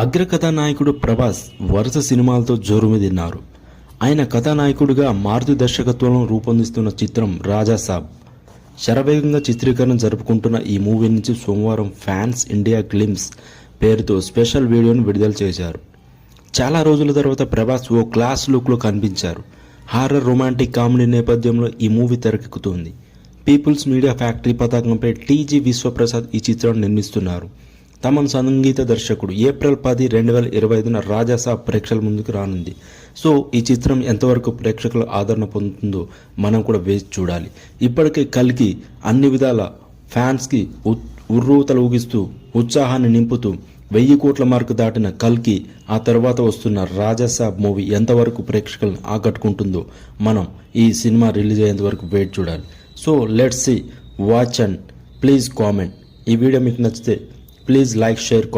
అగ్రకథానాయకుడు ప్రభాస్ వరుస సినిమాలతో జోరుమీదిన్నారు. ఆయన కథానాయకుడిగా మారుతి దర్శకత్వంలో రూపొందిస్తున్న చిత్రం రాజాసాబ్ శరవేగంగా చిత్రీకరణ జరుపుకుంటున్న ఈ మూవీ నుంచి సోమవారం ఫ్యాన్స్ ఇండియా గ్లిమ్స్ పేరుతో స్పెషల్ వీడియోను విడుదల చేశారు. చాలా రోజుల తర్వాత ప్రభాస్ ఓ క్లాస్ లుక్లో కనిపించారు. హారర్ రొమాంటిక్ కామెడీ నేపథ్యంలో ఈ మూవీ తెరకెక్కుతోంది. పీపుల్స్ మీడియా ఫ్యాక్టరీ పతాకంపై టీజీ విశ్వప్రసాద్ ఈ చిత్రాన్ని నిర్మిస్తున్నారు. తమన్ సంగీత దర్శకుడు ఏప్రిల్ 10, 2025 రాజాసాబ్ ప్రేక్షకుల ముందుకు రానుంది. సో ఈ చిత్రం ఎంతవరకు ప్రేక్షకుల ఆదరణ పొందుతుందో మనం కూడా వేచి చూడాలి. ఇప్పటికే కల్కి అన్ని విధాల ఫ్యాన్స్కి ఉర్రూతలు ఊగిస్తూ ఉత్సాహాన్ని నింపుతూ 1000 కోట్ల మార్కు దాటిన కల్కి ఆ తర్వాత వస్తున్న రాజాసాబ్ మూవీ ఎంతవరకు ప్రేక్షకులను ఆకట్టుకుంటుందో మనం ఈ సినిమా రిలీజ్ అయ్యేంత వరకు వెయిట్ చూడాలి. So let's see, watch and please comment. ఈ వీడియో మీకు నచ్చితే ప్లీజ్ like, share, comment.